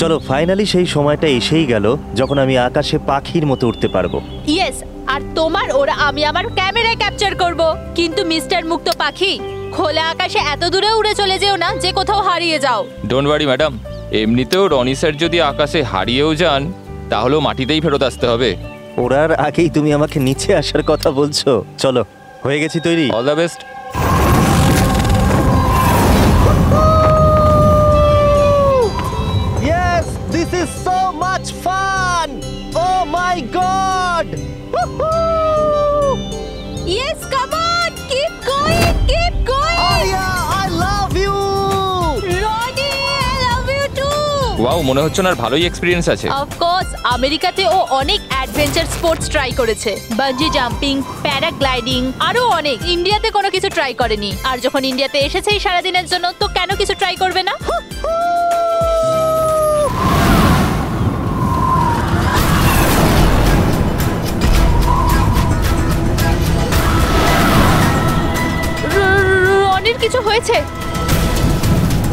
চলো ফাইনালি সেই সময়টা এসেই গেল যখন আমি আকাশে পাখির মতো উঠতে পারবো। ইয়েস, আর তোমার ওরা আমি আমার ক্যামেরায় ক্যাপচার করব। কিন্তু মিস্টার মুক্ত পাখি, খোলা আকাশে এত দূরে উড়ে চলে যেও না যে কোথাও হারিয়ে যাও। ডোন্ট ওয়ারি ম্যাডাম, এমনিতেও রনি স্যার যদি আকাশে হারিয়েও যান তাহলেও মাটিতেই ফেরত আসতে হবে। ওড়ার আগেই তুমি আমাকে নিচে আসার কথা বলছো। চলো, হয়ে গেছি তৈরি। All the best. Yes, this is so much fun! Oh my god! Yes, come on, keep going, keep going. Alia, I love you! Roni, I love you too. Wow, মনে হচ্ছে না ভালোই এক্সপেরিয়েন্স আছে। অফ কোর্স, আমেরিকাতে ও অনেক adventure sports try করেছে, bungee jumping, paragliding, আরো অনেক। ইন্ডিয়াতে কোনো কিছু ট্রাই করেনি, আর যখন ইন্ডিয়াতে এসেছে এই সারাদিনের জন্য, তো কেন কিছু ট্রাই করবে না? রনির কিছু হয়েছে,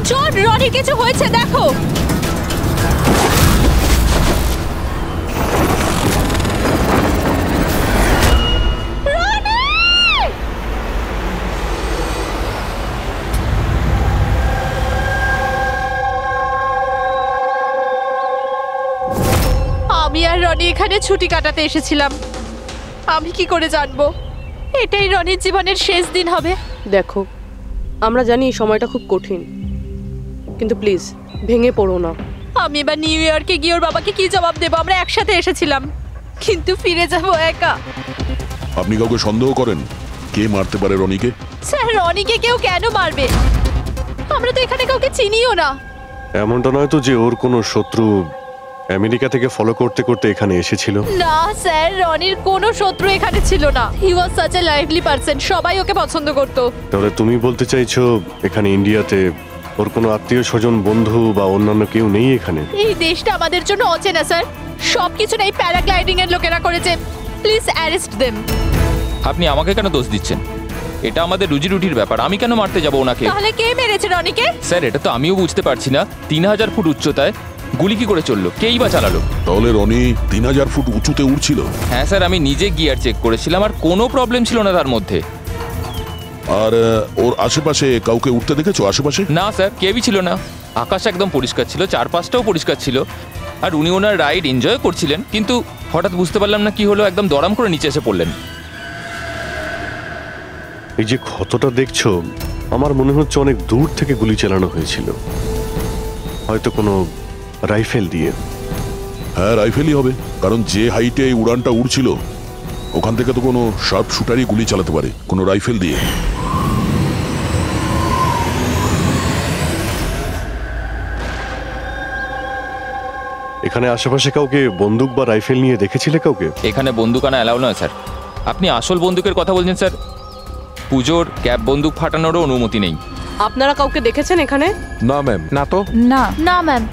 জন, রনির কিছু হয়েছে, দেখো। আমি আর রনি এখানে ছুটি কাটাতে এসেছিলাম। আমি কি করে জানবো এটাই রনির জীবনের শেষ দিন হবে? দেখো, আমরা জানি এই সময়টা খুব কঠিন, কিন্তু প্লিজ ভেঙে পড়ো না। আমি এবার নিউ ইয়র্কে গিয়ে ওর বাবাকে কি জবাব দেবো? আমরা একসাথে এসেছিলাম, কিন্তু ফিরে যাব একা। আপনি কাউকে সন্দেহ করেন কে মারতে পারে রনিকে? স্যার, রনিকে কেউ কেন মারবে? আমরা তো এখানে কাউকে চিনিও না। এমনটা নয় তো যে ওর কোনো শত্রু আমেরিকা থেকে ফলো করতে করতে এখানে এসেছিল? না স্যার, রনির কোনো শত্রু এখানে ছিল না। He was such a lively person, সবাই ওকে পছন্দ করতো। তাহলে তুমি বলতে চাইছো এখানে ইন্ডিয়াতে ওর কোনো আত্মীয় স্বজন, বন্ধু বা অন্যান্য কেউ নেই এখানে? এই দেশটা আমাদের জন্য অচেনা স্যার, সবকিছু এই প্যারাগ্লাইডিং এর লোকেরা করেছে। Please arrest them. আপনি আমাকে কেন দোষ দিচ্ছেন? এটা আমাদের রুজি রুটির ব্যাপার, আমি কেন মারতে যাব ওনাকে? তাহলে কে মেরেছে রনিকে? স্যার, এটা তো আমিও বুঝতে পারছি না। 3000 ফুট উচ্চতায় গুলি কি করে চললো? কেই বা চালালো? তাহলে রনি 3000 ফুট উঁচুতে উড়ছিল? হ্যাঁ স্যার, আমি নিজে গিয়ার চেক করেছিলাম, আর কোনো প্রবলেম ছিল না তার মধ্যে। আর ওর আশেপাশে কাউকে উঠতে দেখেছো? আশেপাশে না স্যার, কেউই ছিল না। আকাশ একদম পরিষ্কার ছিল, চারপাশটাও পরিষ্কার ছিল, আর উনি ওনার রাইড এনজয় করছিলেন। কিন্তু হঠাৎ বুঝতে পারলাম না কি হলো, একদম দড়াম করে নিচে এসে পড়লেন। এই যে ক্ষতটা দেখছো, আমার মনে হচ্ছে অনেক দূর থেকে গুলি চালানো হয়েছিল, হয়তো কোনো রাইফেল দিয়ে। হ্যাঁ, রাইফেলই হবে, কারণ যে হাইটে এই উড়ানটা উড়ছিল ওখান থেকে তো কোনো শার্প শুটারই গুলি চালাতে পারে, কোনো রাইফেল দিয়ে। এখানে আশেপাশে কাউকে বন্দুক বা রাইফেল নিয়ে দেখেছিলে কাউকে? এখানে বন্দুক আনা অ্যালাউ নয় স্যার। আপনি আসল বন্দুকের কথা বলছেন স্যার? পুজোর ক্যাপ বন্দুক ফাটানোরও অনুমতি নেই। আপনারা কাউকে দেখেছেন এখানে? না ম্যাম। না তো। না না ম্যাম।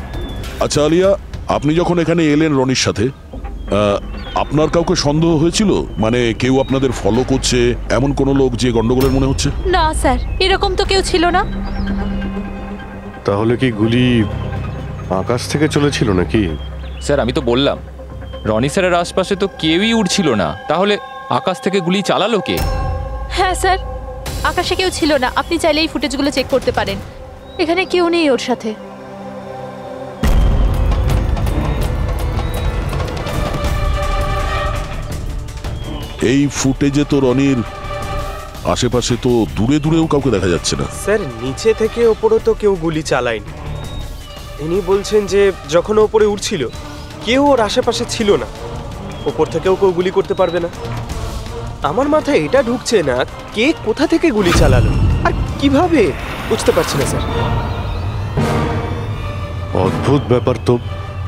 আচ্ছা আলিয়া, আপনি যখন এখানে এলেন রনির সাথে, আপনার কাউকে সন্দেহ হয়েছিল? মানে কেউ আপনাদের ফলো করছে, এমন কোনো লোক যে গন্ডগোলের মনে হচ্ছে? না স্যার, এরকম তো কেউ ছিল না। তাহলে কি গুলি আকাশ থেকে চলেছিল নাকি? স্যার, আমি তো বললাম রনি স্যারের আশপাশে তো কেউই উড়ছিল না, তাহলে আকাশ থেকে গুলি চালালো কে? হ্যাঁ স্যার, আকাশে কেউ ছিল না। আপনি চাইলে এই ফুটেজগুলো চেক করতে পারেন, এখানে কেউ নেই ওর সাথে। এই ফুটেজে তো রনির আশেপাশে তো দূরে দূরেও কাউকে দেখা যাচ্ছে না। স্যার, নিচে থেকে ওপরে তো কেউ গুলি চালায়নি। ইনি বলছেন যে যখন ওপরে উঠছিল কেউ ওর আশেপাশে ছিল না, ওপর থেকেও কেউ গুলি করতে পারবে না। আমার মাথায় এটা ঢুকছে না কে কোথা থেকে গুলি চালালো আর কিভাবে, বুঝতে পারছি না স্যার। অদ্ভুত ব্যাপার তো,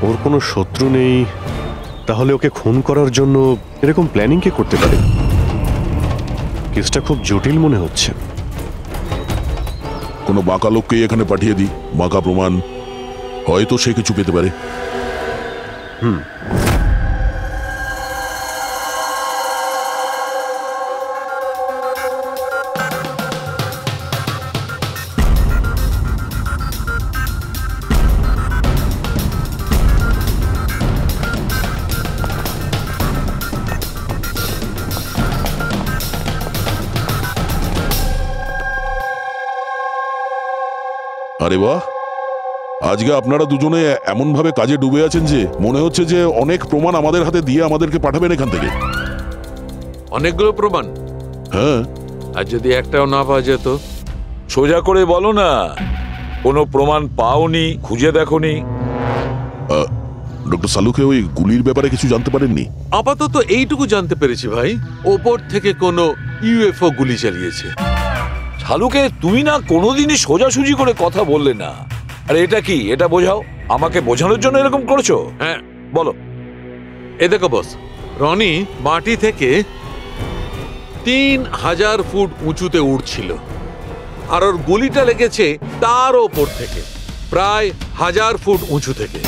ওর কোনো শত্রু নেই, তাহলে ওকে খুন করার জন্য এরকম প্ল্যানিং কে করতে পারে? কেসটা খুব জটিল মনে হচ্ছে। কোনো বাঁকা লোককে এখানে পাঠিয়ে দিই, বাঁকা প্রমাণ, হয়তো সে কিছু পেতে পারে। আরে বাহ, আজকে আপনারা দুজনে এমন ভাবে কাজে ডুবে আছেন যে মনে হচ্ছে যে অনেক প্রমাণ আমাদের হাতে দিয়ে আমাদেরকে পাঠাবেন এখান থেকে। অনেকগুলো প্রমাণ, হ্যাঁ, আর যদি একটাও না পাওয়া যেত? সোজা করে বলো না, কোনো প্রমাণ পাওনি, খুঁজে দেখোনি? ডক্টর সালুকে ওই গুলির ব্যাপারে কিছু জানতে পারেননি? আপাতত এইটুকু জানতে পেরেছি ভাই, ওপর থেকে কোনো ইউএফও গুলি চালিয়েছে। শালুকে, তুমি না কোনোদিনই সোজাসুজি করে কথা বললে না। আরে এটা কি, এটা বোঝাও। আমাকে বোঝানোর জন্য এরকম করছো? হ্যাঁ, বলো। এ দেখো বস, রনি মাটি থেকে 3000 ফুট উঁচুতে উঠছিল, আর ওর গুলিটা লেগেছে তার ওপর থেকে প্রায় 1000 ফুট উঁচু থেকে।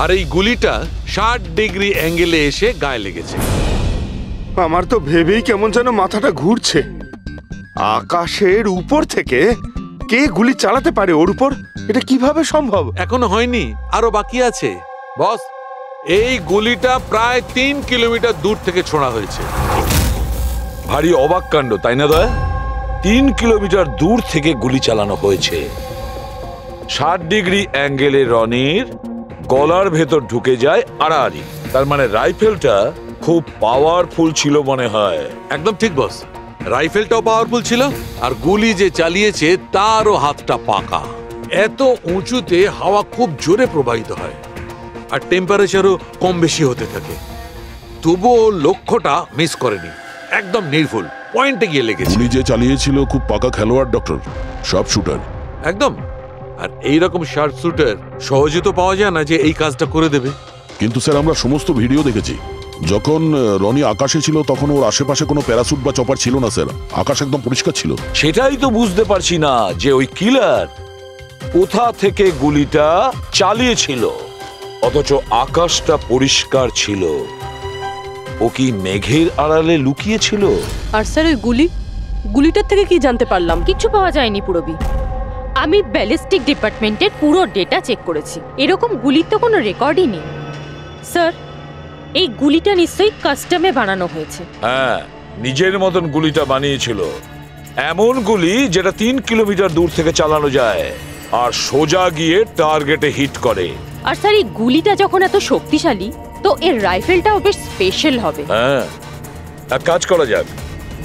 আর এই গুলিটা 60 ডিগ্রি অ্যাঙ্গেলে এসে গায়ে লেগেছে। আমার তো ভেবেই কেমন যেন মাথাটা ঘুরছে। আকাশের উপর থেকে কে গুলি চালাতে পারে ওর উপর? এটা কিভাবে সম্ভব? এখনো হয়নি, আরো বাকি আছে বস। এই গুলিটা প্রায় 3 কিলোমিটার দূর থেকে ছোড়া হয়েছে। ভারী অবাক কাণ্ড, তাই না দয়া? 3 কিলোমিটার দূর থেকে গুলি চালানো হয়েছে। 60 ডিগ্রি অ্যাঙ্গেলে রনির গলার ভেতর ঢুকে যায় আড়াআড়ি। তার মানে রাইফেলটা খুব পাওয়ারফুল ছিল মনে হয়। একদম ঠিক বস, রাইফেলটাও পাওয়ারফুল ছিল, আর গুলি যে চালিয়েছে তারও হাতটা পাকা। এত উঁচুতে হাওয়া খুব জোরে প্রবাহিত হয়, আর টেম্পারেচারও কম বেশি হতে থাকে। তবুও লক্ষ্যটা মিস করেনি, একদম নির্ভুল পয়েন্টে গিয়ে লেগেছে। গুলি যে চালিয়েছিল খুব পাকা খেলোয়াড়, ডক্টর, সব শুটার। একদম। আর এইরকম শার্প শুটার সহজে তো পাওয়া যায় না যে এই কাজটা করে দেবে। কিন্তু স্যার, আমরা সমস্ত ভিডিও দেখেছি। যখন রনি আকাশে ছিল তখন ওর আশেপাশে কোনো প্যারাসুট বা চপার ছিল না স্যার। আকাশ একদম পরিষ্কার ছিল। সেটাই তো বুঝতে পারছি না যে ওই কিলার কোথা থেকে গুলিটা চালিয়েছিল, অথচ আকাশটা পরিষ্কার ছিল। ও কি মেঘের আড়ালে লুকিয়েছিল? আর স্যার ওই গুলিটার থেকে কি জানতে পারলাম? কিচ্ছু পাওয়া যায়নি পুরবি। আমি ব্যালিস্টিক ডিপার্টমেন্টের পুরো ডেটা চেক করেছি, এরকম গুলির তো কোনো রেকর্ডই নেই। স্যার, এই গুলিটা নিশ্চয়ই কাস্টমে বানানো হয়েছে। হ্যাঁ, নিজের মতন গুলিটা বানিয়েছিল। এমন গুলি যেটা 3 কিলোমিটার দূর থেকে চালানো যায় আর সোজা গিয়ে টার্গেটে হিট করে। আর স্যার, এই গুলিটা যখন এত শক্তিশালী, তো এর রাইফেলটাও বেশ স্পেশাল হবে। হ্যাঁ, এক কাজ করা যাক,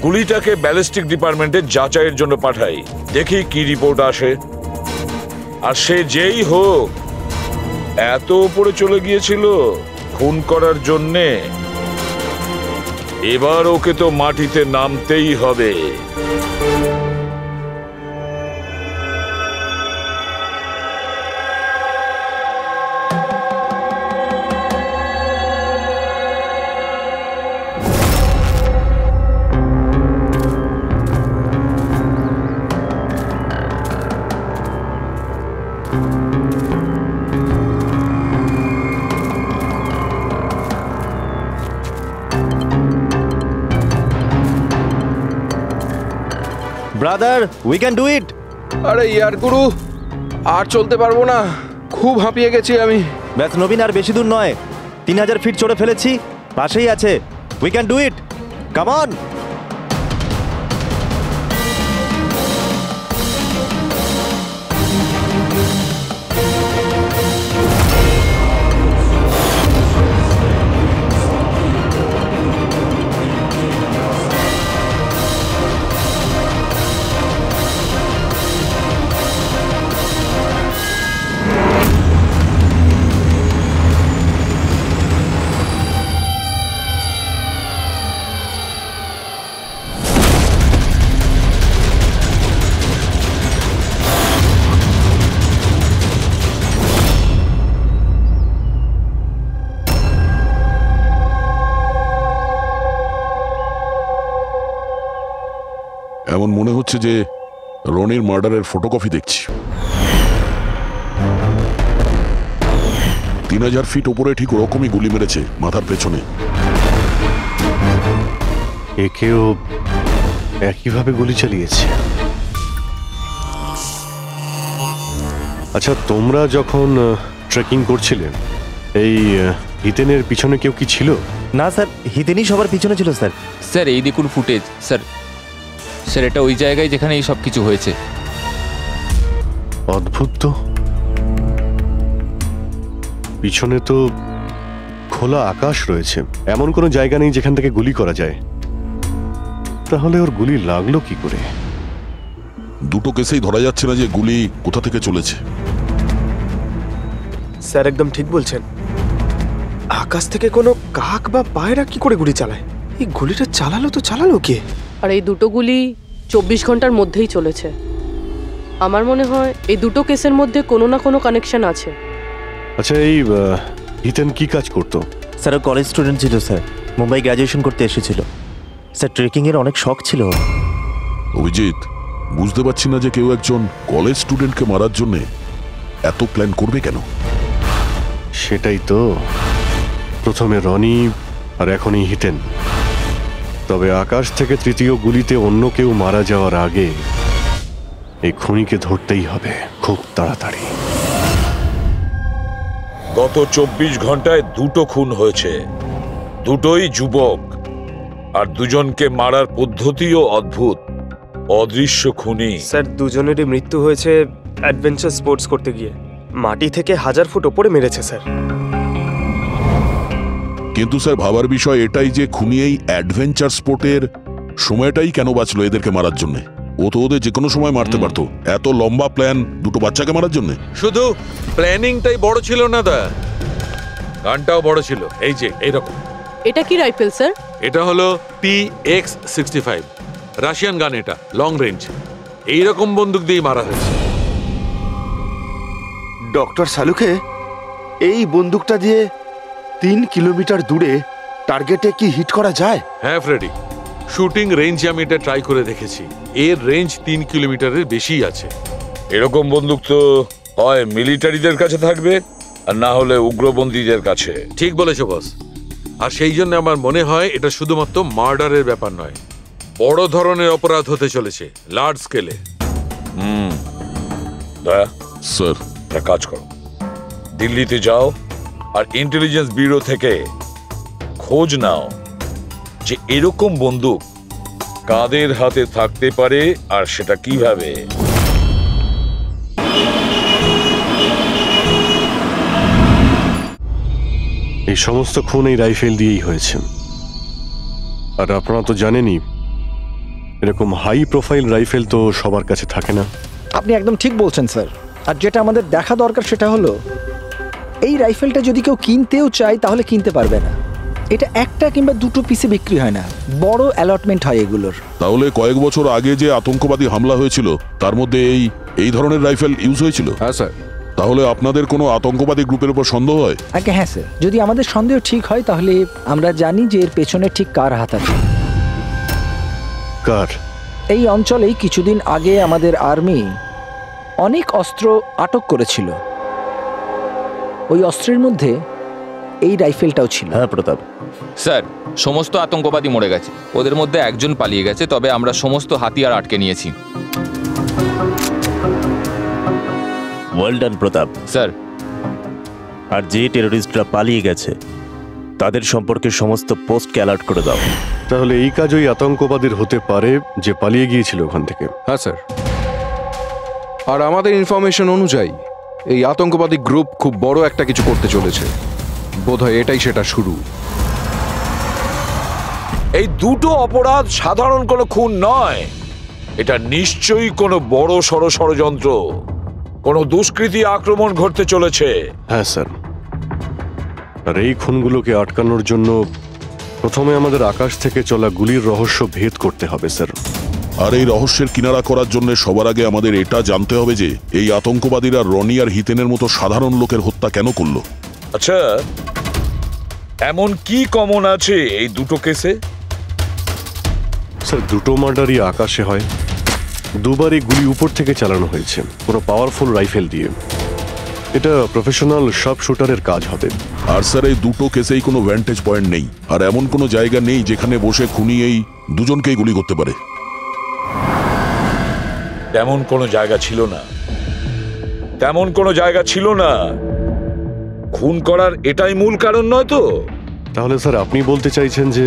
গুলিটাকে ব্যালিস্টিক ডিপার্টমেন্টে যাচাইয়ের জন্য পাঠাই, দেখি কি রিপোর্ট আসে। আর সে যেই হোক, এত উপরে চলে গিয়েছিল খুন করার জন্যে, এবার ওকে তো মাটিতে নামতেই হবে। ব্রাদার, উই ক্যান ডু ইট। আরে ইয়ার গুরু, আর চলতে পারবো না, খুব হাঁপিয়ে গেছি আমি। ব্যাস নবীন, আর বেশি দূর নয়, 3000 ফিট চড়ে ফেলেছি, পাশেই আছে। We can do it, come on. এমন মনে হচ্ছে যে রনির মার্ডারের ফটোকপি দেখছি। 3000 ফিট উপরে ঠিক ওরকমই গুলি মেরেছে, মাথার পেছনে। একেও একইভাবে গুলি চালিয়েছে। আচ্ছা, তোমরা যখন ট্রেকিং করছিলে, এই হিতেনের পিছনে কেউ কি ছিল? না স্যার, হিতেনই সবার পিছনে ছিল স্যার। স্যার, এই দেখুন ফুটেজ। স্যার, এটা ওই জায়গায় যেখানে এই সব কিছু হয়েছে। অদ্ভুত তো, পিছনে তো খোলা আকাশ রয়েছে, এমন কোনো জায়গা নেই যেখান থেকে গুলি করা যায়। তাহলে ওর গুলি লাগলো কি করে? দুটো কেসেই ধরা যাচ্ছে না যে গুলি কোথা থেকে চলেছে। স্যার একদম ঠিক বলছেন। আকাশ থেকে কোনো কাক বা পায়রা কি করে গুলি চালায়? এই গুলিটা চালালো কে? আর এই দুটো গুলি 24 ঘন্টার মধ্যেই চলেছে। আমার মনে হয় এই দুটো কেসের মধ্যে কোনো না কোনো কানেকশন আছে। আচ্ছা, এই হিতেন কি কাজ করতো? স্যার কলেজ স্টুডেন্ট ছিল স্যার, মুম্বাই গ্র্যাজুয়েশন করতে এসেছিল স্যার। ট্রেকিং এর অনেক শখ ছিল। অভিজিৎ, বুঝতে পারছি না যে কেউ একজন কলেজ স্টুডেন্টকে মারার জন্য এত প্ল্যান করবে কেন। সেটাই তো, প্রথমে রনি আর এখনই হিতেন। তবে আকাশ থেকে তৃতীয় গুলিতে অন্য কেউ মারা যাওয়ার আগে এই খুনিকে ধরতেই হবে খুব তাড়াতাড়ি। গত 24 ঘন্টায় দুটো খুন হয়েছে, দুটোই যুবক, আর দুজনকে মারার পদ্ধতিও অদ্ভুত। অদৃশ্য খুনি। স্যার দুজনেরই মৃত্যু হয়েছে অ্যাডভেঞ্চার স্পোর্টস করতে গিয়ে। মাটি থেকে 1000 ফুট ওপরে মেরেছে স্যার। কিন্তু স্যার ভাবার বিষয় এটাই যে খুনি এই অ্যাডভেঞ্চার স্পোর্টের সময়টাই কেন বাঁচলো এদেরকে মারার জন্য? ও তো ওদের যে কোনো সময় মারতে পারতো। এত লম্বা প্ল্যান দুটো বাচ্চাকে মারার জন্য? শুধু প্ল্যানিংটাই বড় ছিল না দা, গানটাও বড় ছিল। এই যে এইরকম। এটা কি রাইফেল স্যার? এটা হলো PX-65 রাশিয়ান গান। এটা লং রেঞ্জ। এইরকম বন্দুক দিয়ে মারা হয়েছে। ডক্টর সালুকে, এই বন্দুকটা দিয়ে 3 কিলোমিটার দূরে টার্গেটে কি হিট করা যায়? হ্যাঁ ফ্রেডি, শুটিং রেঞ্জে আমি এটা ট্রাই করে দেখেছি। এর রেঞ্জ 3 কিলোমিটারের বেশি আছে। এরকম বন্দুক তো হয় মিলিটারিদের কাছে থাকবে, আর না হলে উগ্রপন্থীদের কাছে। ঠিক বলেছো বস। আর সেই জন্য আমার মনে হয় এটা শুধুমাত্র মার্ডারের ব্যাপার নয়, বড় ধরনের অপরাধ হতে চলেছে, লার্জ স্কেলে। দয়া স্যার, একটা কাজ করো, দিল্লিতে যাও আর ইন্টেলিজেন্স ব্যুরো থেকে খোঁজ নাও যে এরকম বন্দুক কাদের হাতে থাকতে পারে আর সেটা কিভাবে। এই সমস্ত খুন এই রাইফেল দিয়েই হয়েছে। আর আপনারা তো জানেনই, এরকম হাই প্রোফাইল রাইফেল তো সবার কাছে থাকে না। আপনি একদম ঠিক বলছেন স্যার। আর যেটা আমাদের দেখা দরকার সেটা হলো এই রাইফেলটা যদি কেউ কিনতেও চায় তাহলে কিনতে পারবে না। এটা একটা কিংবা দুটো পিসে বিক্রি হয় না, বড় অ্যালটমেন্ট হয় এগুলোর। তাহলে কয়েক বছর আগে যে আতঙ্কবাদী হামলা হয়েছিল তার মধ্যে এই ধরনের রাইফেল ইউজ হয়েছিল? হ্যাঁ স্যার। তাহলে আপনাদের কোনো আতঙ্কবাদী গ্রুপের উপর সন্দেহ হয়? আগে হ্যাঁ স্যার, যদি আমাদের সন্দেহ ঠিক হয় তাহলে আমরা জানি যে এর পেছনে ঠিক কার হাত আছে। কার? এই অঞ্চলেই কিছুদিন আগে আমাদের আর্মি অনেক অস্ত্র আটক করেছিল। ওই অস্ত্রের মধ্যে এই রাইফেলটাও ছিল। হ্যাঁ প্রতাপ স্যার, সমস্ত আতঙ্কবাদী মরে গেছে, ওদের মধ্যে একজন পালিয়ে গেছে, তবে আমরা সমস্ত হাতিয়ার আটকে নিয়েছি। ওয়েল ডান প্রতাপ স্যার। আর যে টেররিস্টরা পালিয়ে গেছে তাদের সম্পর্কে সমস্ত পোস্টকে অ্যালার্ট করে দাও। তাহলে এই কাজ ওই আতঙ্কবাদীর হতে পারে যে পালিয়ে গিয়েছিল ওখান থেকে। হ্যাঁ স্যার। আর আমাদের ইনফরমেশন অনুযায়ী এই আতঙ্কবাদী গ্রুপ খুব বড় একটা কিছু করতে চলেছে। বোধহয় এটাই সেটা শুরু। এই দুটো অপরাধ সাধারণ কোনো খুন নয়, এটা নিশ্চয়ই কোনো বড় সড় ষড়যন্ত্র, কোনো দুষ্কৃতী আক্রমণ ঘটতে চলেছে। হ্যাঁ স্যার। আর এই খুনগুলোকে আটকানোর জন্য প্রথমে আমাদের আকাশ থেকে চলা গুলির রহস্য ভেদ করতে হবে স্যার। আর এই রহস্যের কিনারা করার জন্য সবার আগে আমাদের এটা জানতে হবে যে এই আতঙ্কবাদীরা রনি আর হিতেনের মতো সাধারণ লোকের হত্যা কেন করলো। আচ্ছা, এমন কি কমন আছে এই দুটো কেসে? স্যার, দুটো মার্ডারই আকাশে হয়। দুবারই গুলি উপর থেকে চালানো হয়েছে, পুরো পাওয়ারফুল রাইফেল দিয়ে। এটা প্রফেশনাল শার্প শুটারের কাজ হবে। আর স্যার, এই দুটো কেসেই কোনো ভ্যান্টেজ পয়েন্ট নেই, আর এমন কোনো জায়গা নেই যেখানে বসে খুনি এই দুজনকেই গুলি করতে পারে। তেমন কোনো জায়গা ছিল না, তেমন কোনো জায়গা ছিল না। খুন করার এটাই মূল কারণ নয় তো? তাহলে স্যার আপনি বলতে চাইছেন যে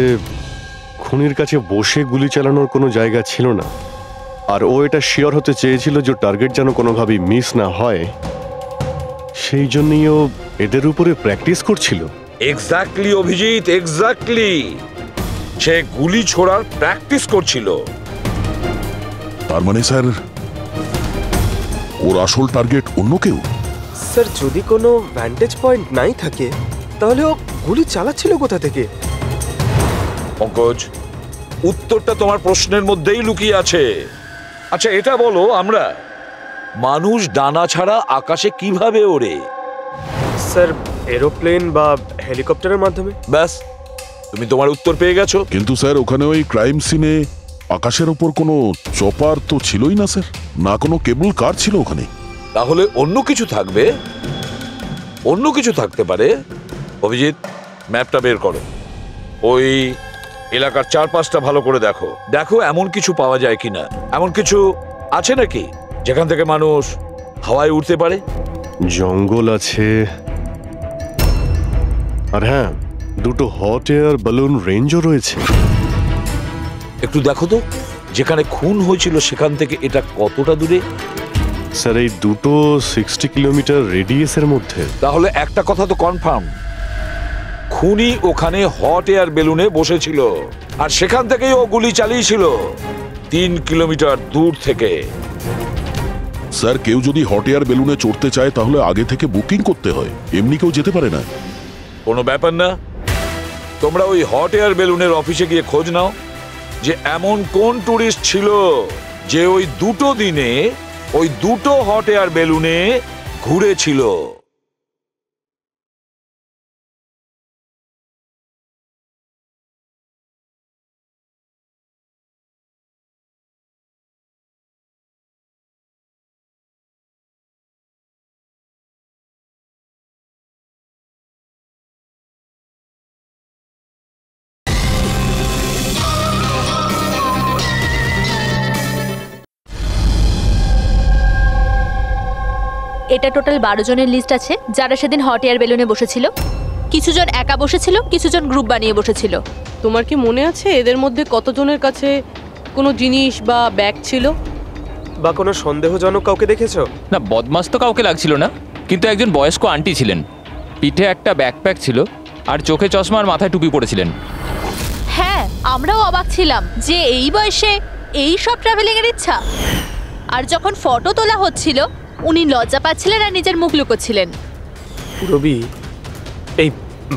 খুনির কাছে বসে গুলি চালানোর কোনো জায়গা ছিল না, আর ও এটা শিওর হতে চেয়েছিল যে টার্গেট যেন কোনোভাবেই মিস না হয়, সেই জন্যই ও এদের উপরে প্র্যাকটিস করছিল। Exactly Abhijit, exactly. সে গুলি ছোড়ার প্র্যাকটিস করছিল। তার মানে স্যার ওর আসল টার্গেট অন্য কেউ? স্যার যদি কোনো ভ্যান্টেজ পয়েন্ট নাই থাকে তাহলে ও গুলি চালাচ্ছিল কোথা থেকে? পঙ্কজ, উত্তরটা তোমার প্রশ্নের মধ্যেই লুকিয়ে আছে। আচ্ছা এটা বলো, আমরা মানুষ ডানা ছাড়া আকাশে কিভাবে ওড়ে? স্যার এরোপ্লেন বা হেলিকপ্টারের মাধ্যমে। ব্যাস, তুমি তোমার উত্তর পেয়ে গেছো। কিন্তু স্যার ওখানে ওই ক্রাইম সিনে আকাশের ওপর কোনো চপার তো ছিলই না স্যার, না কোনো কেবল কার ছিল ওখানে। তাহলে অন্য কিছু থাকবে, অন্য কিছু থাকতে পারে। অভিজিৎ, ম্যাপটা বের করো, ওই এলাকার চারপাশটা ভালো করে দেখো, দেখো এমন কিছু পাওয়া যায় কিনা। এমন কিছু আছে নাকি যেখান থেকে মানুষ হাওয়ায় উঠতে পারে? জঙ্গল আছে, আর হ্যাঁ, দুটো হট এয়ার বালুন রেঞ্জও রয়েছে। একটু দেখো তো, যেখানে খুন হয়েছিল সেখান থেকে এটা কতটা দূরে? স্যার এই দুটো 60 কিলোমিটার রেডিয়াসের মধ্যে। তাহলে একটা কথা তো কনফার্ম, খুনি ওখানে হট এয়ার বেলুনে বসেছিল আর সেখান থেকেই ও গুলি চালিয়েছিল 3 কিলোমিটার দূর থেকে। স্যার কেউ যদি হট এয়ার বেলুনে চড়তে চায় তাহলে আগে থেকে বুকিং করতে হয়, এমনি কেউ যেতে পারে না। কোনো ব্যাপার না, তোমরা ওই হট এয়ার বেলুনের অফিসে গিয়ে খোঁজ নাও যে এমন কোন টুরিস্ট ছিল যে ওই দুটো দিনে ওই দুটো হট এয়ার বেলুনে ঘুরেছিল। এটা টোটাল 12 জনের লিস্ট আছে যারা সেদিন হট এয়ার বেলুনে বসেছিল। কিছুজন একা বসেছিল, কিছুজন গ্রুপ বানিয়ে বসেছিল। তোমার কি মনে আছে এদের মধ্যে কতজনের কাছে কোনো জিনিস বা ব্যাগ ছিল? বা কোনো সন্দেহজনক কাউকে দেখেছো? না, বদমাস তো কাউকে লাগছিল না, কিন্তু একজন বয়স্ক আন্টি ছিলেন, পিঠে একটা ব্যাকপ্যাক ছিল আর চোখে চশমা আর মাথায় টুপি পরেছিলেন। হ্যাঁ, আমরাও অবাক ছিলাম যে এই বয়সে এই সব ট্রাভেলিং এর ইচ্ছা। আর যখন ফটো তোলা হচ্ছিল উনি লজ্জা পাচ্ছিলেন আর নিজের মুখ লুকোচ্ছিলেন। রবি, এই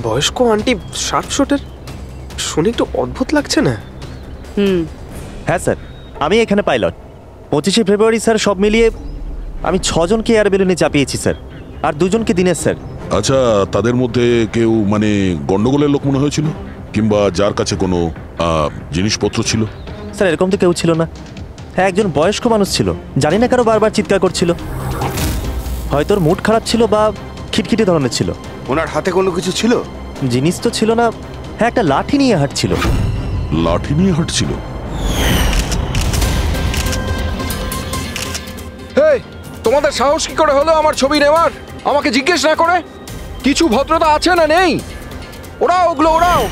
বয়স্ক আন্টি শার্প শুটার শুনে একটু অদ্ভুত লাগছে না? হ্যাঁ স্যার, আমি এখানে পাইলট। 25শে ফেব্রুয়ারি স্যার সব মিলিয়ে আমি 6 জনকে এয়ার বেলুনে চাপিয়েছি স্যার, আর 2 জনকে দিনের স্যার। আচ্ছা, তাদের মধ্যে কেউ মানে গন্ডগোলের লোক মনে হয়েছিল, কিংবা যার কাছে কোনো জিনিসপত্র ছিল? স্যার এরকম তো কেউ ছিল না। হ্যাঁ, একজন বয়স্ক মানুষ ছিল, জানি না কারো বারবার চিৎকার করছিল, হয়তো ওর মুড খারাপ ছিল বা খিটখিটে ধরনের ছিল। ওনার হাতে কোনো কিছু ছিল? জিনিস তো ছিল না। হ্যাঁ, একটা লাঠি নিয়ে হাঁটছিল। লাঠি নিয়ে হাঁটছিল? হেই, তোমাদের সাহস কি করে হলো আমার ছবি নেওয়ার, আমাকে জিজ্ঞেস না করে? কিছু ভদ্রতা আছে না নেই? ওরাও ওগুলো ওরাও।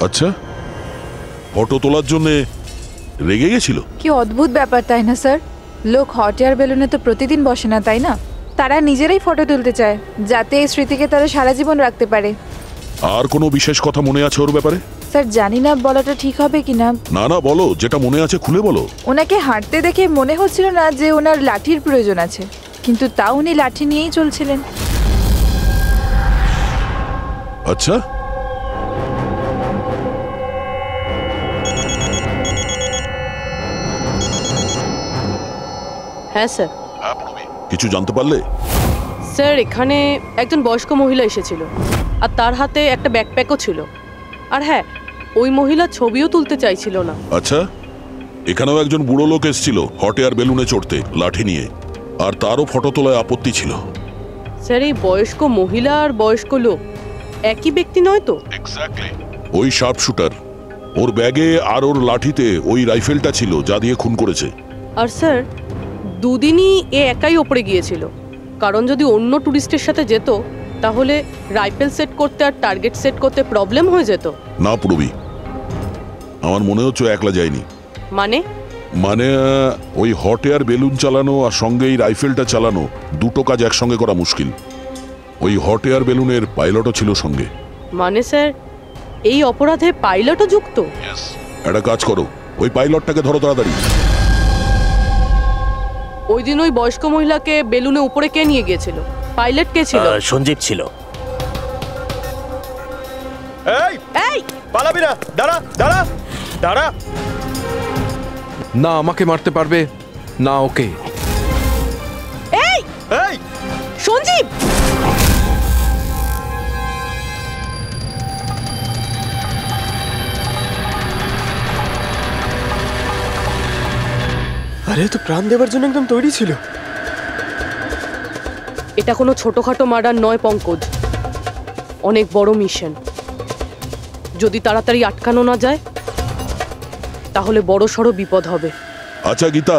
আচ্ছা, ফটো তোলার জন্য রেগে গেছিল? কি অদ্ভুত ব্যাপার, তাই না স্যার? লোক হট এয়ার বেলুনে তো প্রতিদিন বসে না, তাই না? তারা নিজেরাই ফটো তুলতে চায় যাতে এই স্মৃতিকে তারা সারা জীবন রাখতে পারে। আর কোনো বিশেষ কথা মনে আছে ওর ব্যাপারে? স্যার জানি না বলাটা ঠিক হবে কিনা। না না, বলো, যেটা মনে আছে খুলে বলো। ওনাকে হাঁটতে দেখে মনে হচ্ছিল না যে ওনার লাঠির প্রয়োজন আছে, কিন্তু তাও উনি লাঠি নিয়েই চলছিলেন। আচ্ছা, হ্যাঁ স্যার। কিছু জানতে পারলে? স্যার এখানে একজন বয়স্ক মহিলা এসেছিল আর তার হাতে একটা ব্যাকপ্যাকও ছিল। আর হ্যাঁ, ওই মহিলা ছবিও তুলতে চাইছিল না। আচ্ছা, এখানেও একজন বুড়ো লোক এসেছিল হট এয়ার বেলুনে চড়তে লাঠি নিয়ে, আর তারও ফটো তোলায় আপত্তি ছিল। স্যার এই বয়স্ক মহিলা আর বয়স্ক লোক একই ব্যক্তি নয় তো? ওই শার্প শুটার, ওর ব্যাগে আর ওর লাঠিতে ওই রাইফেলটা ছিল যা দিয়ে খুন করেছে। আর স্যার দুদিনই এ একাই ওপরে গিয়েছিল, কারণ যদি অন্য টুরিস্টের সাথে যেত তাহলে রাইফেল সেট করতে আর টার্গেট সেট করতে প্রবলেম হয়ে যেত। না পুরবি, আমার মনে হচ্ছে একলা যায়নি। মানে? মানে ওই হট এয়ার বেলুন চালানো আর সঙ্গে এই রাইফেলটা চালানো দুটো কাজ একসঙ্গে করা মুশকিল। ওই হট এয়ার বেলুনের পাইলটও ছিল সঙ্গে। মানে স্যার এই অপরাধে পাইলটও যুক্ত? একটা কাজ করো, ওই পাইলটটাকে ধরো তাড়াতাড়ি। ওই দিন ওই বয়স্ক মহিলাকে বেলুনে উপরে কে নিয়ে গিয়েছিল? পাইলট কে ছিল? সঞ্জীব ছিল। এই এই পালাবি না, দাঁড়া দাঁড়া দাঁড়া। না আমাকে মারতে পারবে না ওকে। এই এই সঞ্জীব! আরে তো প্রাণ দেওয়ার জন্য একদম তৈরি ছিল। এটা কোনো ছোটখাটো মার্ডার নয় পঙ্কজ, অনেক বড় মিশন। যদি তাড়াতাড়ি আটকানো না যায় তাহলে বড় সড় বিপদ হবে। আচ্ছা গীতা,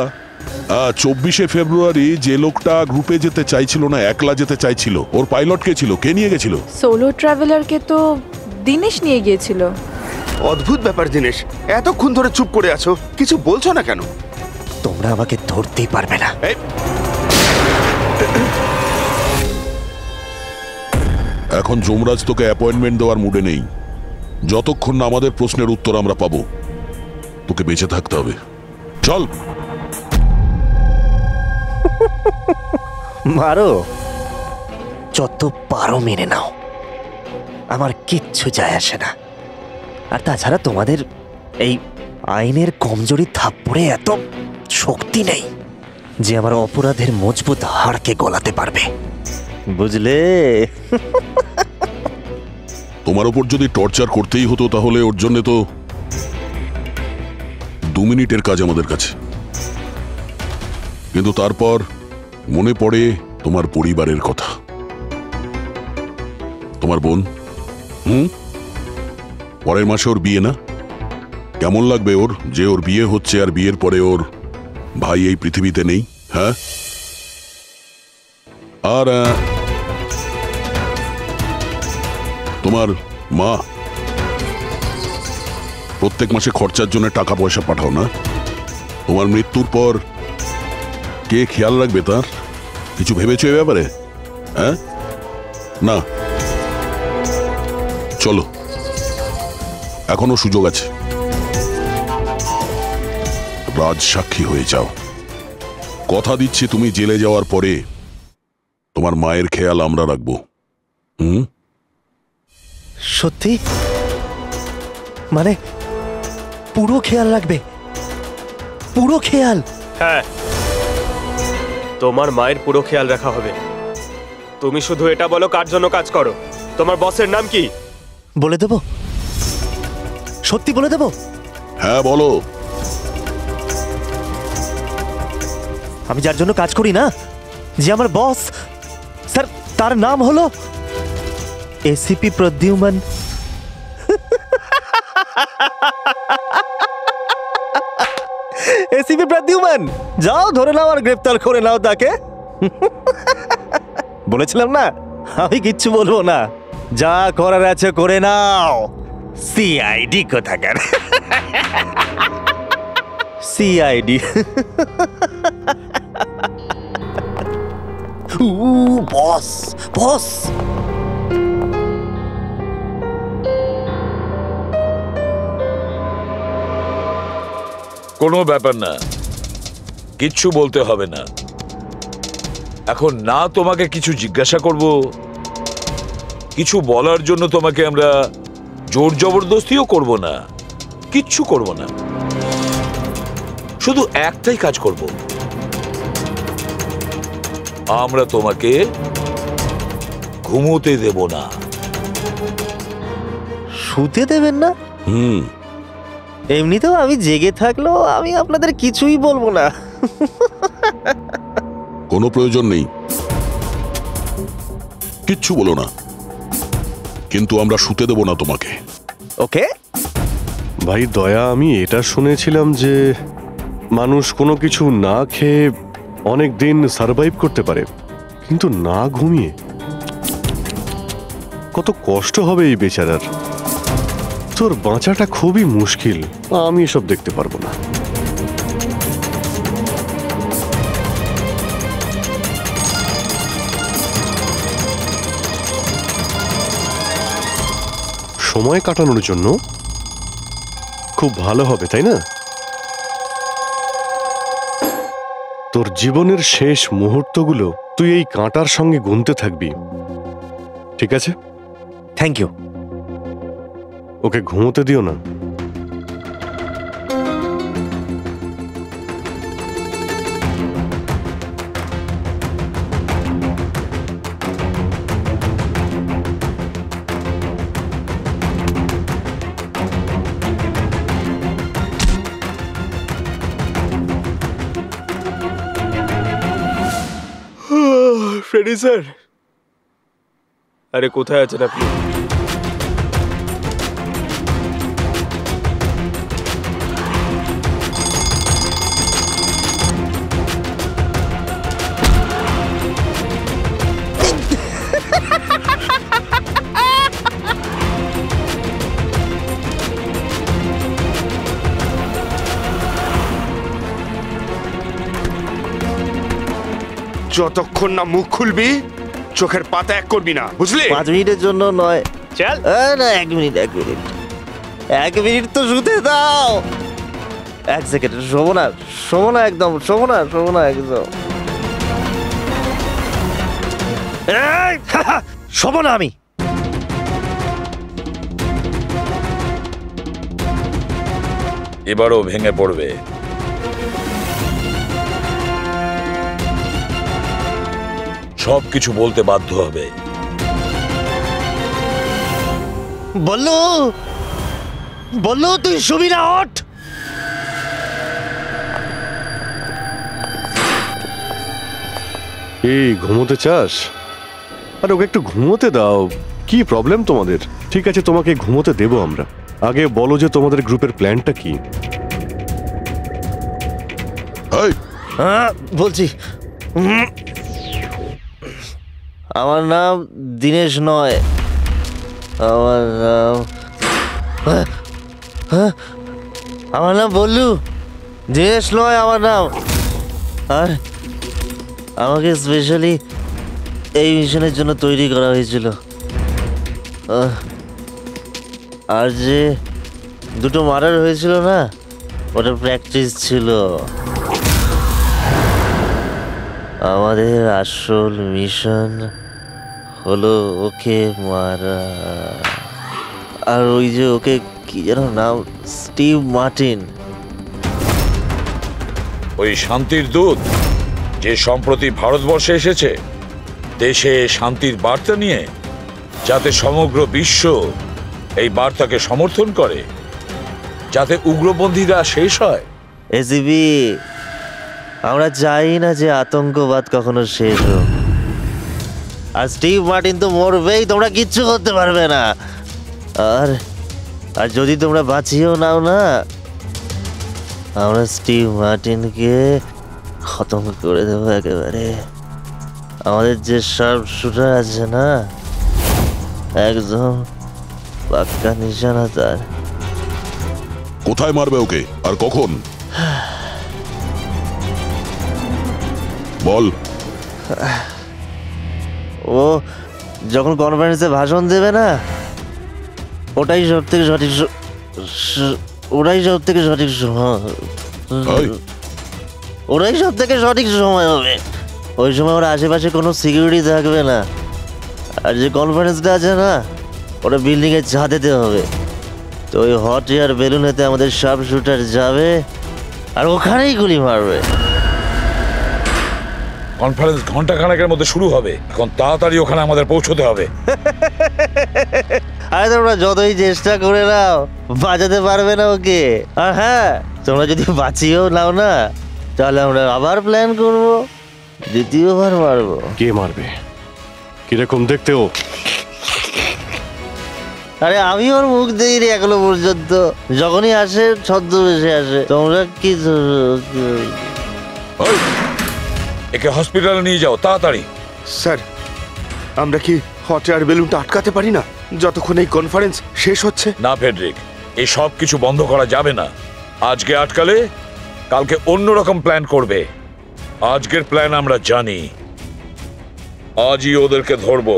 24শে ফেব্রুয়ারি যে লোকটা গ্রুপে যেতে চাইছিল না, একলা যেতে চাইছিল, ওর পাইলট কে ছিল? কে নিয়ে গেছিল? সোলো ট্রাভেলারকে তো দিনেশ নিয়ে গিয়েছিল। অদ্ভুত ব্যাপার দিনেশ, এতক্ষণ ধরে চুপ করে আছো, কিছু বলছো না কেন? তোমরা আমাকে ধরতেই পারবে না। এখন যমরাজ তোকে অ্যাপয়েন্টমেন্ট দেওয়ার মুডে নেই। যতক্ষণ না আমাদের প্রশ্নের উত্তর আমরা পাবো, তোকে বেঁচে থাকতে হবে। চল। মারো, যত পারো মেনে নাও, আমার কিচ্ছু যায় আসে না। আর তাছাড়া তোমাদের এই আইনের কমজোরি থাপ্পড়ে এত শক্তি নেই যে আমার অপরাধের মজবুত হাড়কে গলাতে পারবে, বুঝলে? তোমার ওপর যদি টর্চার করতেই হতো তাহলে ওর জন্য তো 2 মিনিটের কাজ আমাদের কাছে। কিন্তু তারপর মনে পড়ে তোমার পরিবারের কথা, তোমার বোন। পরের মাসে ওর বিয়ে না? কেমন লাগবে ওর যে ওর বিয়ে হচ্ছে আর বিয়ের পরে ওর ভাই এই পৃথিবীতে নেই? হ্যাঁ, আর তোমার মা প্রত্যেক মাসে খরচার জন্য টাকা পয়সা পাঠাও না? তোমার মৃত্যুর পর কে খেয়াল রাখবে তার? কিছু ভেবেছো এ ব্যাপারে? হ্যাঁ না, চলো, এখনো সুযোগ আছে। রাজ সাক্ষী হয়ে যাও। কথা দিচ্ছি তুমি জেলে যাওয়ার পরে তোমার মায়ের খেয়াল আমরা রাখবো। সত্যি? মানে পুরো খেয়াল রাখবে? পুরো খেয়াল? হ্যাঁ, তোমার মায়ের পুরো খেয়াল রাখা হবে। তুমি শুধু এটা বলো কার জন্য কাজ করো। তোমার বসের নাম কি? বলে দেবো? সত্যি বলে দেবো? হ্যাঁ বলো। আমি যার জন্য কাজ করি না, যে আমার বস, স্যার, তার নাম হলো এসিপি প্রদ্যুম্ন। এসিপি প্রদ্যুম্ন, যাও ধরে নাও আর গ্রেফতার করে নাও তাকে। বলেছিলাম না আমি কিচ্ছু বলবো না, যা করার আছে করে নাও। সিআইডি কোথাকার। সিআইডি। বস বস। কোনো ব্যাপার না, কিচ্ছু বলতে হবে না। এখন না তোমাকে কিছু জিজ্ঞাসা করব, কিছু বলার জন্য তোমাকে আমরা জোর জবরদস্তিও করব না, কিচ্ছু করব না। শুধু একটাই কাজ করব, আমরা তোমাকে ঘুমোতে দেব না। শুতে দেবেন না? এমনিতেও আমি জেগে থাকলেও আমি আপনাদের কিছুই বলবো না। কোনো প্রয়োজন নেই, কিচ্ছু বলো না, কিন্তু আমরা শুতে দেব না তোমাকে। ওকে ভাই দয়া, আমি এটা শুনেছিলাম যে মানুষ কোনো কিছু না খেয়ে অনেক দিন সারভাইভ করতে পারে, কিন্তু না ঘুমিয়ে কত কষ্ট হবে এই বেচারার। তোর বাঁচাটা খুবই মুশকিল, আমি এসব দেখতে পারবো না। সময় কাটানোর জন্য খুব ভালো হবে, তাই না? তোর জীবনের শেষ মুহূর্তগুলো তুই এই কাঁটার সঙ্গে গুনতে থাকবি, ঠিক আছে? Thank you. ওকে ঘুমোতে দিও না। ফ্রেডি স্যার, আরে কোথায় আছেন আপনি? যতক্ষণ না মুখ খুলবি চোখের পাতা এক করবি না, বুঝলি? 5 মিনিটের জন্য নয়। চল না, 1 মিনিট 1 মিনিট তো শুতে দাও। 1 সেকেন্ড। শোবো না একদম, শোবো না একদম। শোবো না আমি। এবারও ভেঙে পড়বে। সবকিছু বলতে বাধ্য হবে। বললো তুই শুবি না, ওঠ। এই ঘুমোতে চাস? আর ওকে একটু ঘুমোতে দাও। কি প্রবলেম তোমাদের? ঠিক আছে, তোমাকে ঘুমোতে দেবো আমরা। আগে বলো যে তোমাদের গ্রুপের প্ল্যানটা কি? বলছি, আমার নাম দীনেশ নয়, আমার নাম বল্লু। দীনেশ নয় আমার নাম। আর আমাকে স্পেশালি এই মিশনের জন্য তৈরি করা হয়েছিল। আর যে 2টো মার্ডার হয়েছিল না, ওটা প্র্যাকটিস ছিল। আমাদের আসল মিশন হলো ওকে মারা। আর ওই যে ওকে কি যেন নাম, স্টিভ মার্টিন। ওই শান্তির দূত যে সম্প্রতি ভারতবর্ষে এসেছে দেশে শান্তির বার্তা নিয়ে, যাতে সমগ্র বিশ্ব এই বার্তাকে সমর্থন করে, যাতে উগ্রপন্থীরা শেষ হয়। এসিবি, আমরা চাই না যে আতঙ্কবাদ কখনো শেষ হোক। আর স্টিভ মার্টিন তো মরবেই, তোমরা কিচ্ছু করতে পারবে না। আর যদি তোমরা বাঁচিয়েও নাও না, আমরা স্টিভ মার্টিনকে খতম করে দেবো একেবারে। আমাদের যে শার্প শুটার আছে না, একদম পাক্কা নিশানা তার। কোথায় মারবে ওকে আর কখন? বল। ও যখন কনফারেন্সে ভাষণ দেবে না, ওটাই সব থেকে সঠিক সময় হবে। ওই সময় ওর আশেপাশে কোনো সিকিউরিটি থাকবে না। আর যে কনফারেন্সটা আছে না, ওটা বিল্ডিংয়ের ছাদেতে হবে। তো ওই হট এয়ার বেলুনেতে আমাদের শার্প শুটার যাবে আর ওখানেই গুলি মারবে। কনফারেন্স ঘন্টাখানেকের মধ্যে শুরু হবে, এখন তাড়াতাড়ি ওখানে আমাদের পৌঁছতে হবে। আরে তোমরা যতই চেষ্টা করে নাও, বাঁচাতে পারবে না ওকে। আর হ্যাঁ, তোমরা যদি বাঁচিয়েও নাও না, তাহলে আমরা আবার প্ল্যান করবো, দ্বিতীয়বার মারবো। কে মারবে? কিরকম দেখতে ও? আরে আমি ওর মুখ দেখিনি এখনো পর্যন্ত। যখনই আসে ছদ্মবেশে আসে। তোমরা কি একে হসপিটালে নিয়ে যাও তাড়াতাড়ি। স্যার, আমরা কি হট এয়ার বেলুনটা আটকাতে পারি না যতক্ষণ এই কনফারেন্স শেষ হচ্ছে? না ফেডরিক, এই সব কিছু বন্ধ করা যাবে না। আজকে আটকালে কালকে অন্যরকম প্ল্যান করবে। আজকের প্ল্যান আমরা জানি, আজই ওদেরকে ধরবো।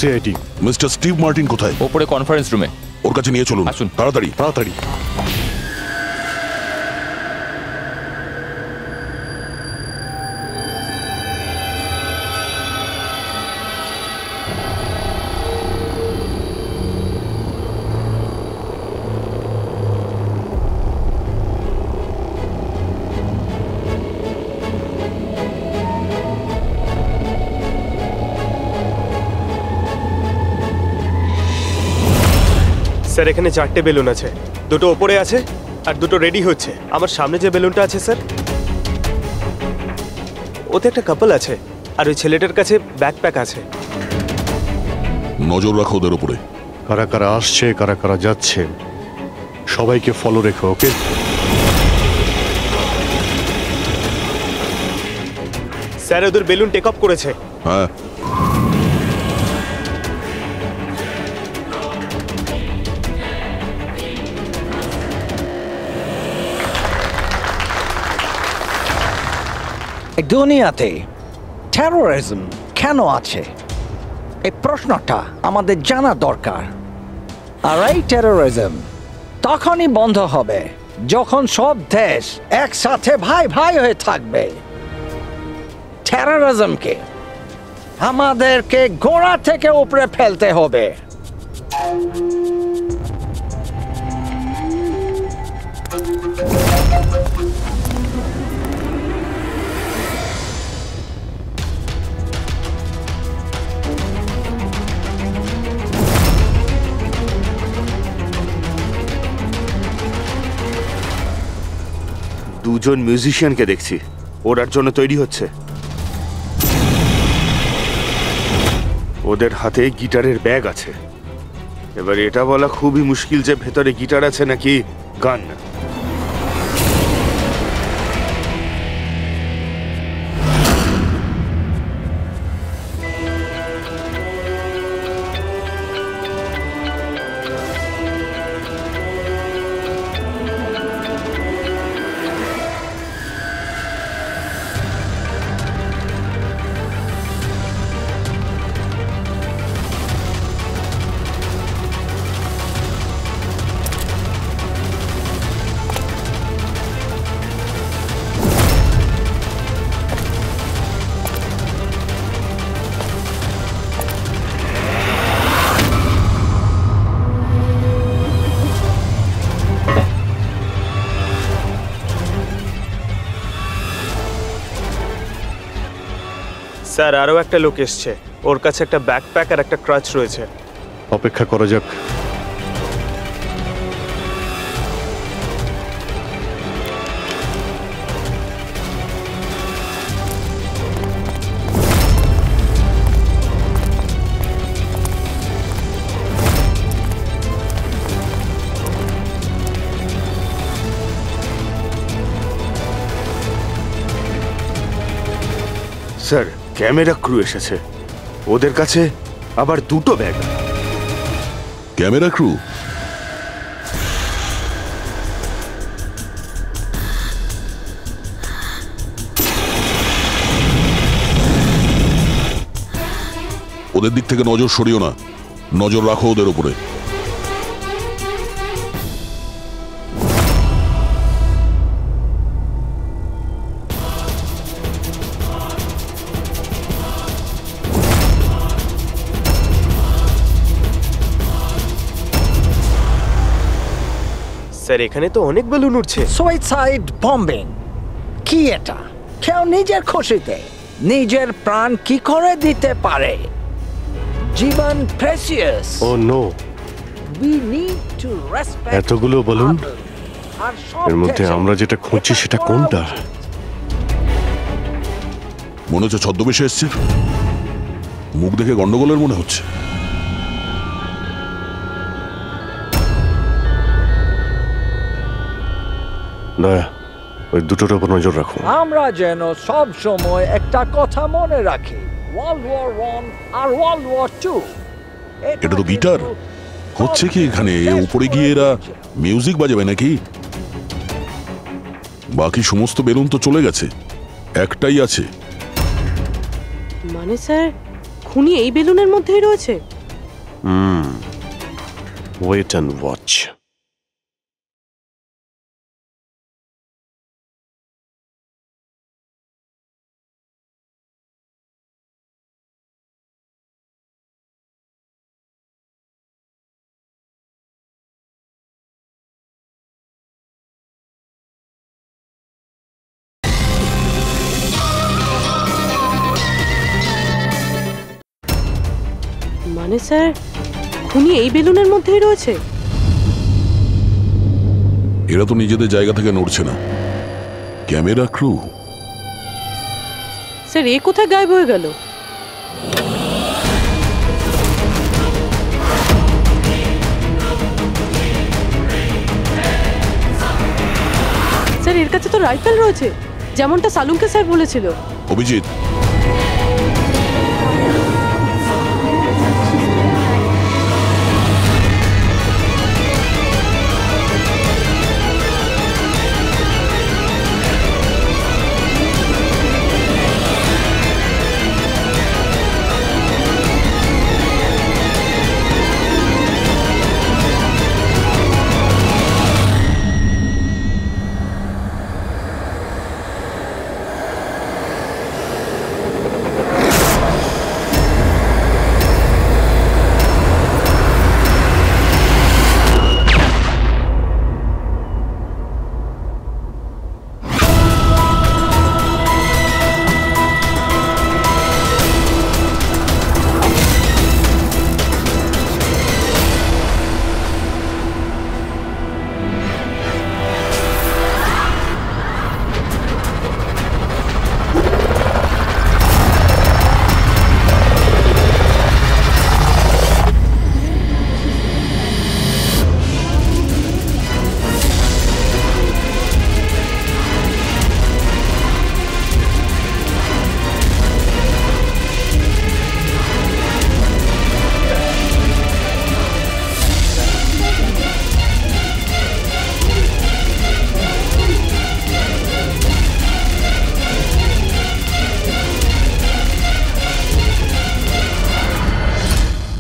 সিআইডি। মিস্টার স্টিভ মার্টিন কোথায়? ওপরে কনফারেন্স রুমে। ওর কাছে নিয়ে চলুন। আসুন। তাড়াতাড়ি তাড়াতাড়ি। স্যার এখানে 4টে বেলুন আছে, দুটো ওপরে আছে আর দুটো রেডি হচ্ছে। আমার সামনে যে বেলুনটা আছে স্যার, ওতে একটা কাপল আছে আর ওই ছেলেটার কাছে ব্যাকপ্যাক আছে। নজর রাখো ওদের উপরে। কারা কারা আসছে কারা কারা যাচ্ছে সবাইকে ফলো রেখো, ওকে? স্যার ওদের বেলুন টেক অফ করেছে। হ্যাঁ, এই দুনিয়াতে টেরোরিজম কেন আছে, এই প্রশ্নটা আমাদের জানা দরকার। আর এই টেরোরিজম তখনই বন্ধ হবে যখন সব দেশ একসাথে ভাই ভাই হয়ে থাকবে। টেরোরিজমকে আমাদেরকে গোড়া থেকে উপরে ফেলতে হবে। দুজন মিউজিশিয়ানকে দেখছি, ওরার জন্য তৈরি হচ্ছে। ওদের হাতে গিটারের ব্যাগ আছে। এবার এটা বলা খুবই মুশকিল যে ভেতরে গিটার আছে নাকি গান। স্যার আরও একটা লোক এসছে, ওর কাছে একটা ব্যাকপ্যাক আর একটা ক্রাচ রয়েছে। অপেক্ষা করা যাক। স্যার ক্যামেরা ক্রু এসেছে, ওদের কাছে আবার দুটো ব্যাগ। Camera crew? ওদের দিক থেকে নজর সরিও না, নজর রাখো ওদের উপরে। স্যার এখানে তো অনেক বেলুন উঠছে। সুইসাইড বম্বিং কি এটা? কেউ নিজের খুশিতে নিজের প্রাণ কি করে দিতে পারে? জীবন precious. Oh no, we need to respect এতগুলো বলুন, এর মধ্যে আমরা যেটা খুঁজছি সেটা কোনটা? মনে হচ্ছে ছদ্মবেশে এসছে, মুখ দেখে গন্ডগোলের মনে হচ্ছে। দয়া, ওই দুটোর উপর নজর রাখো। আমরা যেন সব সময় একটা কথা মনে রাখি, ওয়ার্ল্ড ওয়ার 1 আর ওয়ার্ল্ড ওয়ার 2। এটা তো গিটার। হচ্ছে কি এখানে? উপরে গিয়ে এরা মিউজিক বাজাবে নাকি? বাকি সমস্ত বেলুন তো চলে গেছে, একটাই আছে। মানে স্যার খুনি এই বেলুনের মধ্যেই রয়েছে? Wait and watch. মানে স্যার, খুনি এই বেলুনের মধ্যেই রয়েছে? এরা তো নিজেদের জায়গা থেকে নড়ছে না। Camera crew. স্যার, এ কোথায় গায়েব হয়ে গেল? স্যার, এর কাছে তো রাইফেল রয়েছে, যেমনটা সালুঙ্কে স্যার বলেছিল। Abhijit,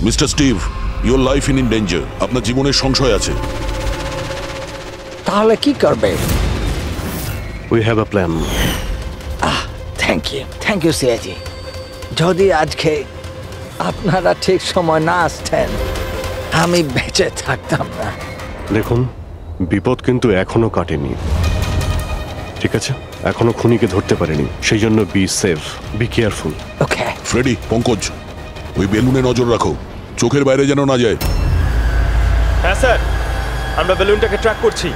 mister Steve, your life in danger. আপনার জীবনের সংশয় আছে। তাহলে কি করবে? We have a plan. Thank you সিয়াজি। যদি আজকে আপনারা ঠিক সময় না আসতেন, আমি বেঁচে থাকতাম না। দেখুন, বিপদ কিন্তু এখনো কাটেনি, ঠিক আছে? এখনো খুনিকে ধরতে পারেনি, সেই জন্য be safe, be careful. Okay Freddie, Pankaj, ওই বেলুনে নজর রাখো, চোখের বাইরে যেন না যায়। হ্যাঁ স্যার, আমরা বেলুনটাকে ট্র্যাক করছি।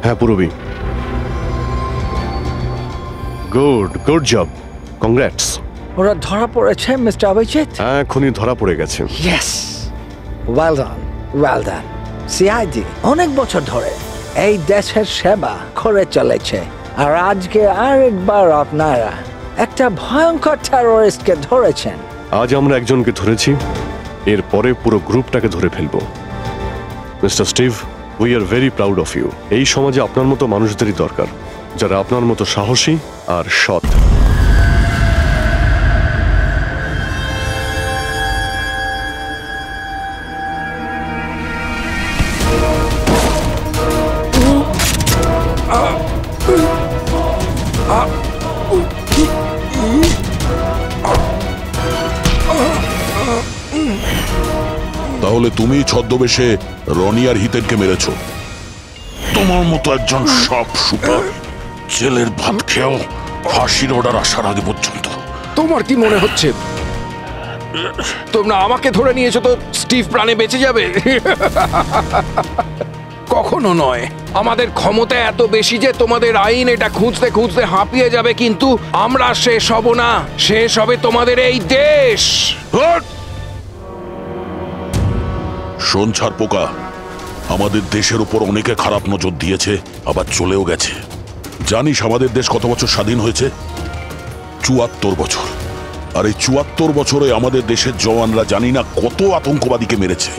হ্যাঁ পুরবি, গুড জব, কংগ্রাটস। ওরা ধরা পড়েছে মিস্টার অভিজিৎ? হ্যাঁ, খুনি ধরা পড়ে গেছে। Yes, well done. সিআইডি অনেক বছর ধরে এই দেশের সেবা করে চলেছে, আর আজকে আরেকবার আপনারা একটা ভয়ঙ্কর টেররিস্টকে ধরেছেন। আজ আমরা একজনকে ধরেছি, এরপরে পুরো গ্রুপটাকে ধরে ফেলবো। Mister Steve, we are very proud of you. এই সমাজে আপনার মতো মানুষদেরই দরকার, যারা আপনার মতো সাহসী আর সৎ। তাহলে তুমি ছদ্মবেশে রনি আর হিতেনকে মেরেছ? তোমার মতো একজন সব শুটার জেলের ভাত খেয়েও ফাঁসির অর্ডার আসার আগে পর্যন্ত। তোমার কি মনে হচ্ছে তোমরা আমাকে ধরে নিয়েছো তো স্টিভ প্রাণে বেঁচে যাবে? কখনো নয়। আমাদের ক্ষমতা এত বেশি যে তোমাদের আইন এটা খুঁজতে খুঁজতে হাঁপিয়ে যাবে, কিন্তু আমরা শেষ হব না। শেষ হবে তোমাদের এই দেশ। শোন ছাড় পোকা, আমাদের দেশের উপর অনেকে খারাপ নজর দিয়েছে, আবার চলেও গেছে। জানিস আমাদের দেশ কত বছর স্বাধীন হয়েছে? ৭৪ বছর। আর এই ৭৪ বছরে আমাদের দেশের জওয়ানরা জানি না কত আতঙ্কবাদীকে মেরেছে।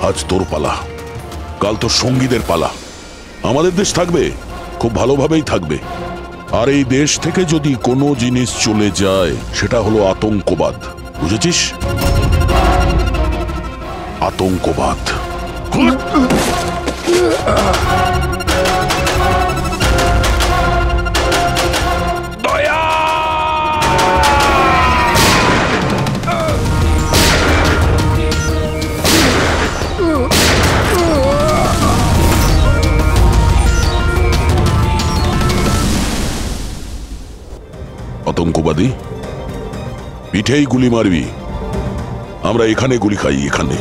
আজ তোর পালা, কাল তোর সঙ্গীদের পালা। আমাদের দেশ থাকবে, খুব ভালোভাবেই থাকবে। আর এই দেশ থেকে যদি কোনো জিনিস চলে যায় সেটা হলো আতঙ্কবাদ, বুঝেছিস? আতঙ্কবাদ। আতঙ্কবাদী পিঠেই গুলি মারবি, আমরা এখানে গুলি খাই, এখানে।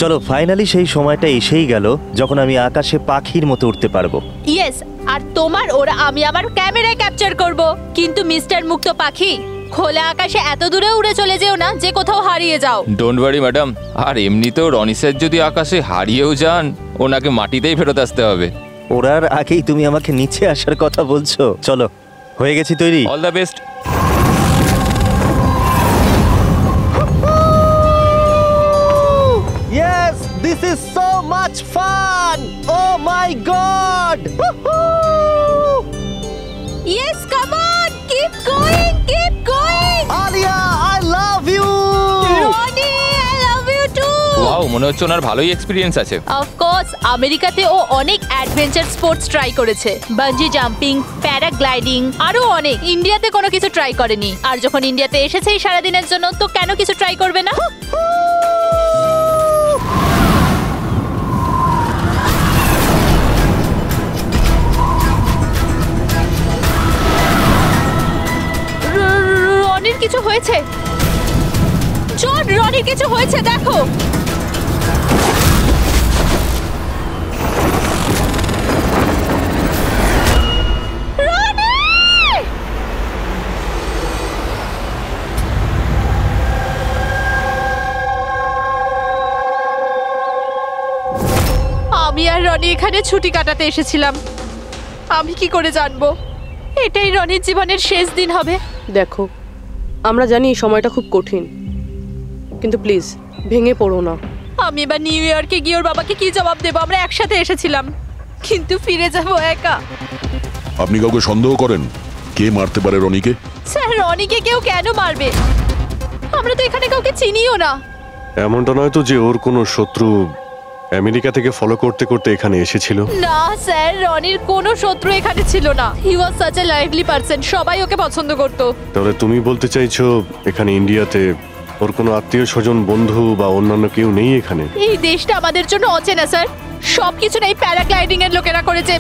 চলো, ফাইনালি সেই সময়টা এসেই গেল যখন আমি আকাশে পাখির মতো উঠতে পারবো। ইয়েস, আর তোমার ওরা আমি আমার ক্যামেরায় ক্যাপচার করব। কিন্তু মিস্টার মুক্ত পাখি, খোলা আকাশে এত দূরে উড়ে চলে যেও না যে কোথাও হারিয়ে যাও। Don't worry madam. আর এমনিতেও রনি স্যার যদি আকাশে হারিয়েও যান, ওনাকে মাটিতেই ফেরত আসতে হবে। ওরার আগেই তুমি আমাকে নিচে আসার কথা বলছো। চলো, হয়ে গেছি তৈরি। All the best. Yes, this is so much fun! Oh my god! Yes, come on, keep going, keep going. Alia, I love you! Ronnie, I love you too. Wow, মনে হচ্ছে ওনার ভালোই এক্সপিরিয়েন্স আছে। অফ কোর্স, আমেরিকাতে ও অনেক adventure sports try করেছে। Bungee jumping, paragliding, আরো অনেক। ইন্ডিয়াতে কোনো কিছু ট্রাই করেনি। আর যখন ইন্ডিয়াতে এসেছে এই সারাদিনের জন্য, তো কেন কিছু ট্রাই করবে না? রনির কিছু হয়েছে। জন, রনির কিছু হয়েছে, দেখো। আমি আর রনি এখানে ছুটি কাটাতে এসেছিলাম। আমি কি করে জানবো এটাই রনির জীবনের শেষ দিন হবে? দেখো, আমরা জানি এই সময়টা খুব কঠিন, কিন্তু প্লিজ ভেঙে পড়ো না। আমি এবার নিউ ইয়র্কে গিয়ে ওর বাবাকে কি জবাব দেবো? আমরা একসাথে এসেছিলাম, কিন্তু ফিরে যাব একা। আপনি কাউকে সন্দেহ করেন কে মারতে পারে রনিকে? স্যার, রনিকে কেউ কেন মারবে? আমরা তো এখানে কাউকে চিনিও না। এমনটা নয় তো যে ওর কোনো শত্রু আমেরিকা থেকে ফলো করতে করতে এখানে এসেছিল? না স্যার, রনির কোনো শত্রু এখানে ছিল না। He was such a lively person, সবাই ওকে পছন্দ করত। তাহলে তুমি বলতে চাইছো এখানে ইন্ডিয়াতে ওর কোনো আত্মীয় স্বজন, বন্ধু বা অন্যান্য কেউ নেই এখানে? এই দেশটা আমাদের জন্য অচেনা স্যার, সবকিছু এই প্যারাগ্লাইডিং এর লোকেরা করেছে।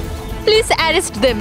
Please arrest them.